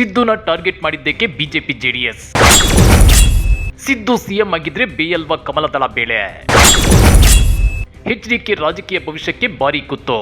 ಸಿದ್ದುನ target ಮಾಡಿದ್ದಕ್ಕೆ BJP JDS. Siddu CM ಆಗಿದ್ರೆ ಬೇಯಲ್ವಾ ಕಮಲದಳ ಬೇಳೆ. ಎಚ್ಡಿಕೆ ರಾಜಕೀಯ ಭವಿಷ್ಯಕ್ಕೆ ಭಾರಿ ಕುತ್ತು.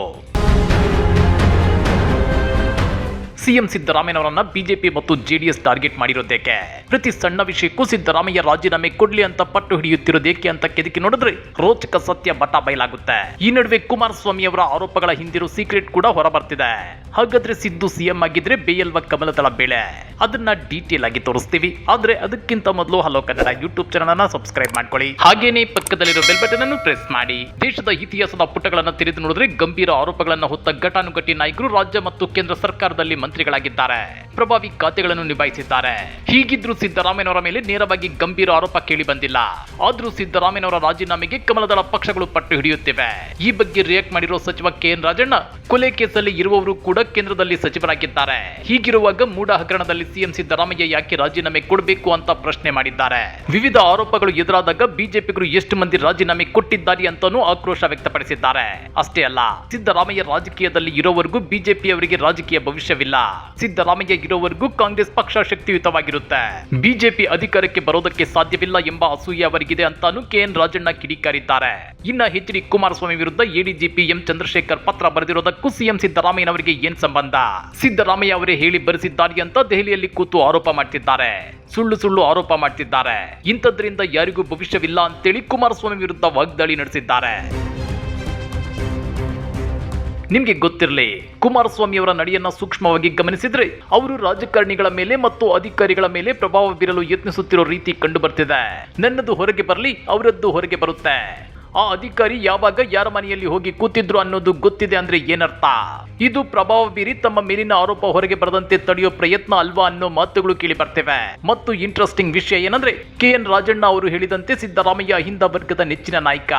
ಸಿಎಂ ಸಿದ್ದರಾಮಯ್ಯನವರನ್ನ ಬಿಜೆಪಿ ಮತ್ತು ಜೆಡಿಎಸ್ ಟಾರ್ಗೆಟ್ ಮಾಡಿರೋದೇಕೆ? ಪ್ರತಿ ಸಣ್ಣ ವಿಷಯಕ್ಕೂ ಸಿದ್ದರಾಮಯ್ಯ ರಾಜೀನಾಮೆ ಕೊಡ್ಲಿ ಅಂತ ಪಟ್ಟು ಹಿಡಿಯುತ್ತಿರೋದೇಕೆ ಅಂತ ಕೆದಕಿ ನೋಡಿದ್ರೆ ರೋಚಕ ಸತ್ಯ ಬಟ ಬಯಲಾಗುತ್ತೆ. ಈ ನಡುವೆ ಕುಮಾರಸ್ವಾಮಿ ಅವರ ಆರೋಪಗಳ ಹಿಂದಿರೋ ಸೀಕ್ರೆಟ್ ಕೂಡ ಹೊರಬರ್ತಿದೆ. ಹಾಗಾದ್ರೆ ಸಿದ್ದು ಸಿಎಂ ಆಗಿದ್ರೆ ಬೇಯಲ್ವಾ ಕಮಲದಳ ಬೇಳೆ? ಅದನ್ನ ಡೀಟೇಲ್ ಆಗಿ ತೋರಿಸ್ತೀವಿ. ಆದ್ರೆ ಅದಕ್ಕಿಂತ ಮೊದಲು ಹಲೋ ಕನ್ನಡ ಯೂಟ್ಯೂಬ್ ಚಾನಲ್ ಅನ್ನ ಸಬ್ಸ್ಕ್ರೈಬ್ ಮಾಡ್ಕೊಳ್ಳಿ. ಹಾಗೇನೇ ಪಕ್ಕದಲ್ಲಿರೋ ಬೆಲ್ ಬಟನ್ ಅನ್ನು ಪ್ರೆಸ್ ಮಾಡಿ. ದೇಶದ ಇತಿಹಾಸದ ಪುಟಗಳನ್ನು ತೆರೆದು ನೋಡಿದ್ರೆ ಗಂಭೀರ ಆರೋಪಗಳನ್ನು ಹೊತ್ತ ಘಟಾನುಘಟಿ ನಾಯಕರು ರಾಜ್ಯ ಮತ್ತು ಕೇಂದ್ರ ಸರ್ಕಾರದಲ್ಲಿ ಮಂತ್ರಿಗಳಾಗಿದ್ದಾರೆ, ಪ್ರಭಾವಿ ಖಾತೆಗಳನ್ನು ನಿಭಾಯಿಸಿದ್ದಾರೆ. ಹೀಗಿದ್ರು ಸಿದ್ದರಾಮಯ್ಯನವರ ಮೇಲೆ ನೇರವಾಗಿ ಗಂಭೀರ ಆರೋಪ ಕೇಳಿ ಬಂದಿಲ್ಲ. ಆದ್ರೂ ಸಿದ್ದರಾಮಯ್ಯನವರ ರಾಜೀನಾಮೆಗೆ ಕಮಲದಳ ಪಕ್ಷಗಳು ಪಟ್ಟು ಹಿಡಿಯುತ್ತಿವೆ. ಈ ಬಗ್ಗೆ ರಿಯಾಕ್ಟ್ ಮಾಡಿರೋ ಸಚಿವ ಕೆಎನ್ ರಾಜಣ್ಣ, ಕೊಲೆ ಕೇಸಲ್ಲಿ ಇರುವವರು ಕೂಡ ಕೇಂದ್ರದಲ್ಲಿ ಸಚಿವರಾಗಿದ್ದಾರೆ. ಹೀಗಿರುವಾಗ ಮೂಡ ಹಗರಣದಲ್ಲಿ ಸಿಎಂ ಸಿದ್ದರಾಮಯ್ಯ ಯಾಕೆ ರಾಜೀನಾಮೆ ಕೊಡಬೇಕು ಅಂತ ಪ್ರಶ್ನೆ ಮಾಡಿದ್ದಾರೆ. ವಿವಿಧ ಆರೋಪಗಳು ಎದುರಾದಾಗ ಬಿಜೆಪಿಗರು ಎಷ್ಟು ಮಂದಿ ರಾಜೀನಾಮೆ ಕೊಟ್ಟಿದ್ದಾರೆ ಅಂತಾನೂ ಆಕ್ರೋಶ ವ್ಯಕ್ತಪಡಿಸಿದ್ದಾರೆ. ಅಷ್ಟೇ ಅಲ್ಲ, ಸಿದ್ದರಾಮಯ್ಯ ರಾಜಕೀಯದಲ್ಲಿ ಇರೋವರೆಗೂ ಬಿಜೆಪಿಯವರಿಗೆ ರಾಜಕೀಯ ಭವಿಷ್ಯವಿಲ್ಲ. ಸಿದ್ದರಾಮಯ್ಯ ಇರೋವರೆಗೂ ಕಾಂಗ್ರೆಸ್ ಪಕ್ಷ ಶಕ್ತಿಯುತವಾಗಿರುತ್ತೆ. ಬಿಜೆಪಿ ಅಧಿಕಾರಕ್ಕೆ ಬರೋದಕ್ಕೆ ಸಾಧ್ಯವಿಲ್ಲ ಎಂಬ ಅಸೂಯೆ ಅವರಿಗಿದೆ ಅಂತಾನೂ ಕೆಎನ್ ರಾಜಣ್ಣ ಕಿಡಿಕಾರಿದ್ದಾರೆ. ಇನ್ನ ಎಚ್.ಡಿ. ಕುಮಾರಸ್ವಾಮಿ ವಿರುದ್ಧ ಎಡಿಜಿಪಿ ಎಂ ಚಂದ್ರಶೇಖರ್ ಪತ್ರ ಬರೆದಿರೋದಕ್ಕೂ ಸಿಎಂ ಸಿದ್ದರಾಮಯ್ಯನವರಿಗೆ ಏನ್ ಸಂಬಂಧ? ಸಿದ್ದರಾಮಯ್ಯ ಅವರೇ ಹೇಳಿ ಬರೆಸಿದ್ದಾರೆ ಅಂತ ದೆಹಲಿಯಲ್ಲಿ ಕೂತು ಆರೋಪ ಮಾಡ್ತಿದ್ದಾರೆ. ಸುಳ್ಳು ಆರೋಪ ಮಾಡ್ತಿದ್ದಾರೆ. ಇಂಥದ್ರಿಂದ ಯಾರಿಗೂ ಭವಿಷ್ಯವಿಲ್ಲ ಅಂತೇಳಿ ಕುಮಾರಸ್ವಾಮಿ ವಿರುದ್ಧ ವಾಗ್ದಾಳಿ ನಡೆಸಿದ್ದಾರೆ. ನಿಮ್ಗೆ ಗೊತ್ತಿರಲಿ, ಕುಮಾರಸ್ವಾಮಿ ಅವರ ನಡೆಯನ್ನ ಸೂಕ್ಷ್ಮವಾಗಿ ಗಮನಿಸಿದ್ರೆ ಅವರು ರಾಜಕಾರಣಿಗಳ ಮೇಲೆ ಮತ್ತು ಅಧಿಕಾರಿಗಳ ಮೇಲೆ ಪ್ರಭಾವ ಬೀರಲು ಯತ್ನಿಸುತ್ತಿರೋ ರೀತಿ ಕಂಡು ಬರ್ತಿದೆ. ನನ್ನದು ಹೊರಗೆ ಬರಲಿ, ಅವರದ್ದು ಹೊರಗೆ ಬರುತ್ತೆ. ಆ ಅಧಿಕಾರಿ ಯಾವಾಗ ಯಾರ ಮನೆಯಲ್ಲಿ ಹೋಗಿ ಕೂತಿದ್ರು ಅನ್ನೋದು ಗೊತ್ತಿದೆ ಅಂದ್ರೆ ಏನರ್ಥ? ಇದು ಪ್ರಭಾವ ಬೀರಿ ತಮ್ಮ ಮೇಲಿನ ಆರೋಪ ಹೊರಗೆ ಬರದಂತೆ ತಡೆಯೋ ಪ್ರಯತ್ನ ಅಲ್ವಾ ಅನ್ನೋ ಮಾತುಗಳು ಕೇಳಿ ಬರ್ತವೆ. ಮತ್ತು ಇಂಟ್ರೆಸ್ಟಿಂಗ್ ವಿಷಯ ಏನಂದ್ರೆ, ಕೆಎನ್ ರಾಜಣ್ಣ ಅವರು ಹೇಳಿದಂತೆ ಸಿದ್ದರಾಮಯ್ಯ ಅಹಿಂದ ವರ್ಗದ ನೆಚ್ಚಿನ ನಾಯಕ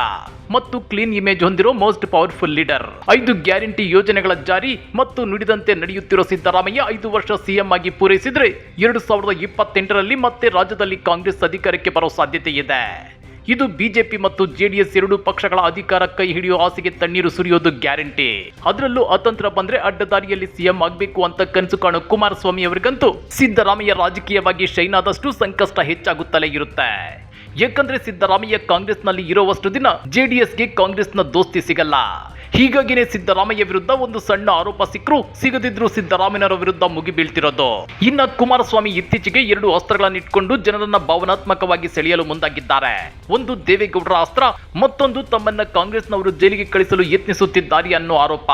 ಮತ್ತು ಕ್ಲೀನ್ ಇಮೇಜ್ ಹೊಂದಿರೋ ಮೋಸ್ಟ್ ಪವರ್ಫುಲ್ ಲೀಡರ್. 5 ಗ್ಯಾರಂಟಿ ಯೋಜನೆಗಳ ಜಾರಿ ಮತ್ತು ನುಡಿದಂತೆ ನಡೆಯುತ್ತಿರೋ ಸಿದ್ದರಾಮಯ್ಯ 5 ವರ್ಷ ಸಿಎಂ ಆಗಿ ಪೂರೈಸಿದ್ರೆ 2028ರಲ್ಲಿ ಮತ್ತೆ ರಾಜ್ಯದಲ್ಲಿ ಕಾಂಗ್ರೆಸ್ ಅಧಿಕಾರಕ್ಕೆ ಬರೋ ಸಾಧ್ಯತೆ ಇದೆ. ಇದು ಬಿಜೆಪಿ ಮತ್ತು ಜೆಡಿಎಸ್ ಎರಡೂ ಪಕ್ಷಗಳ ಅಧಿಕಾರ ಕೈ ಹಿಡಿಯೋ ಆಸೆಗೆ ತಣ್ಣೀರು ಸುರಿಯೋದು ಗ್ಯಾರಂಟಿ. ಅದರಲ್ಲೂ ಅತಂತ್ರ ಬಂದ್ರೆ ಅಡ್ಡದಾರಿಯಲ್ಲಿ ಸಿಎಂ ಆಗಬೇಕು ಅಂತ ಕನಸು ಕಾಣೋ ಕುಮಾರಸ್ವಾಮಿ ಅವರಿಗಂತೂ ಸಿದ್ದರಾಮಯ್ಯ ರಾಜಕೀಯವಾಗಿ ಶೈನ್ ಆದಷ್ಟು ಸಂಕಷ್ಟ ಹೆಚ್ಚಾಗುತ್ತಲೇ ಇರುತ್ತೆ. ಯಾಕಂದ್ರೆ ಸಿದ್ದರಾಮಯ್ಯ ಕಾಂಗ್ರೆಸ್ನಲ್ಲಿ ಇರೋವಷ್ಟು ದಿನ ಜೆಡಿಎಸ್ಗೆ ಕಾಂಗ್ರೆಸ್ನ ದೋಸ್ತಿ ಸಿಗಲ್ಲ. ಹೀಗಾಗಿನೇ ಸಿದ್ದರಾಮಯ್ಯ ವಿರುದ್ಧ ಒಂದು ಸಣ್ಣ ಆರೋಪ ಸಿಕ್ಕರೂ ಸಿಗದಿದ್ರು ಸಿದ್ದರಾಮಯ್ಯನವರ ವಿರುದ್ಧ ಮುಗಿ ಬೀಳ್ತಿರೋದು. ಇನ್ನ ಕುಮಾರಸ್ವಾಮಿ ಇತ್ತೀಚೆಗೆ 2 ಅಸ್ತ್ರಗಳನ್ನು ಇಟ್ಕೊಂಡು ಜನರನ್ನ ಭಾವನಾತ್ಮಕವಾಗಿ ಸೆಳೆಯಲು ಮುಂದಾಗಿದ್ದಾರೆ. ಒಂದು ದೇವೇಗೌಡರ ಅಸ್ತ್ರ, ಮತ್ತೊಂದು ತಮ್ಮನ್ನ ಕಾಂಗ್ರೆಸ್ನವರು ಜೈಲಿಗೆ ಕಳಿಸಲು ಯತ್ನಿಸುತ್ತಿದ್ದಾರೆ ಅನ್ನೋ ಆರೋಪ.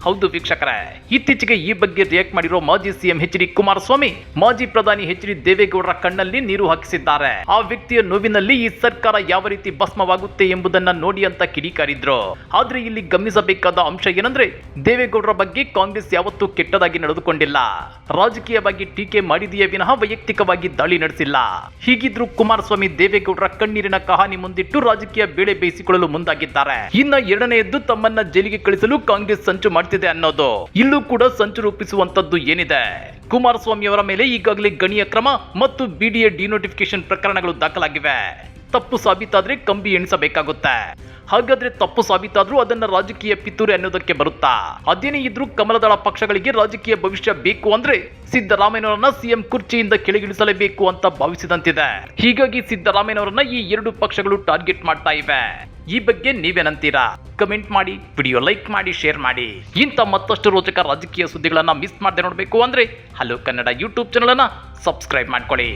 ಹೌದು ವೀಕ್ಷಕರೇ, ಇತ್ತೀಚೆಗೆ ಈ ಬಗ್ಗೆ ರಿಯಾಕ್ಟ್ ಮಾಡಿರೋ ಮಾಜಿ ಸಿಎಂ ಎಚ್.ಡಿ. ಕುಮಾರಸ್ವಾಮಿ ಮಾಜಿ ಪ್ರಧಾನಿ ಎಚ್.ಡಿ. ದೇವೇಗೌಡರ ಕಣ್ಣಲ್ಲಿ ನೀರು ಹಾಕಿಸಿದ್ದಾರೆ. ಆ ವ್ಯಕ್ತಿಯ ನೋವಿನಲ್ಲಿ ಈ ಸರ್ಕಾರ ಯಾವ ರೀತಿ ಭಸ್ಮವಾಗುತ್ತೆ ಎಂಬುದನ್ನ ನೋಡಿ ಅಂತ ಕಿಡಿಕಾರಿದ್ರು. ಆದ್ರೆ ಇಲ್ಲಿ ಗಮನಿಸಬೇಕಾದ ಅಂಶ ಏನಂದ್ರೆ, ದೇವೇಗೌಡರ ಬಗ್ಗೆ ಕಾಂಗ್ರೆಸ್ ಯಾವತ್ತೂ ಕೆಟ್ಟದಾಗಿ ನಡೆದುಕೊಂಡಿಲ್ಲ. ರಾಜಕೀಯವಾಗಿ ಟೀಕೆ ಮಾಡಿದೆಯೇ ವಿನಃ ವೈಯಕ್ತಿಕವಾಗಿ ದಾಳಿ ನಡೆಸಿಲ್ಲ. ಹೀಗಿದ್ರು ಕುಮಾರಸ್ವಾಮಿ ದೇವೇಗೌಡರ ಕಣ್ಣೀರಿನ ಕಹಾನಿ ಮುಂದಿಟ್ಟು ರಾಜಕೀಯ ಬೇಳೆ ಬೇಯಿಸಿಕೊಳ್ಳಲು ಮುಂದಾಗಿದ್ದಾರೆ. ಇನ್ನ ಎರಡನೆಯದ್ದು, ತಮ್ಮನ್ನ ಜೈಲಿಗೆ ಕಳಿಸಲು ಕಾಂಗ್ರೆಸ್ ಸಂಚು ಮಾಡ್ತಿದೆ ಅನ್ನೋದು. ಇಲ್ಲೂ ಕೂಡ ಸಂಚು ರೂಪಿಸುವಂತದ್ದು ಏನಿದೆ? ಕುಮಾರಸ್ವಾಮಿ ಅವರ ಮೇಲೆ ಈಗಾಗಲೇ ಗಣಿಯ ಕ್ರಮ ಮತ್ತು ಬಿಡಿಎ ಡಿನೋಟಿಫಿಕೇಶನ್ ಪ್ರಕರಣಗಳು ದಾಖಲಾಗಿವೆ. ತಪ್ಪು ಸಾಬೀತಾದ್ರೆ ಕಂಬಿ ಎಣಿಸಬೇಕಾಗುತ್ತೆ. ಹಾಗಾದ್ರೆ ತಪ್ಪು ಸಾಬೀತಾದ್ರೂ ಅದನ್ನ ರಾಜಕೀಯ ಪಿತೂರಿ ಅನ್ನೋದಕ್ಕೆ ಬರುತ್ತಾ? ಅದೇನೇ ಇದ್ರೂ ಕಮಲದಳ ಪಕ್ಷಗಳಿಗೆ ರಾಜಕೀಯ ಭವಿಷ್ಯ ಬೇಕು ಅಂದ್ರೆ ಸಿದ್ದರಾಮಯ್ಯನವರನ್ನ ಸಿಎಂ ಕುರ್ಚಿಯಿಂದ ಕೆಳಗಿಳಿಸಲೇಬೇಕು ಅಂತ ಭಾವಿಸಿದಂತಿದೆ. ಹೀಗಾಗಿ ಸಿದ್ದರಾಮಯ್ಯನವರನ್ನ ಈ 2 ಪಕ್ಷಗಳು ಟಾರ್ಗೆಟ್ ಮಾಡ್ತಾ ಇವೆ. ಈ ಬಗ್ಗೆ ನೀವೇನಂತೀರಾ? ಕಮೆಂಟ್ ಮಾಡಿ, ವಿಡಿಯೋ ಲೈಕ್ ಮಾಡಿ, ಶೇರ್ ಮಾಡಿ. ಇಂಥ ಮತ್ತಷ್ಟು ರೋಚಕ ರಾಜಕೀಯ ಸುದ್ದಿಗಳನ್ನ ಮಿಸ್ ಮಾಡದೆ ನೋಡಬೇಕು ಅಂದ್ರೆ ಹಲೋ ಕನ್ನಡ ಯೂಟ್ಯೂಬ್ ಚಾನಲ್ ಅನ್ನ ಸಬ್ಸ್ಕ್ರೈಬ್ ಮಾಡ್ಕೊಳ್ಳಿ.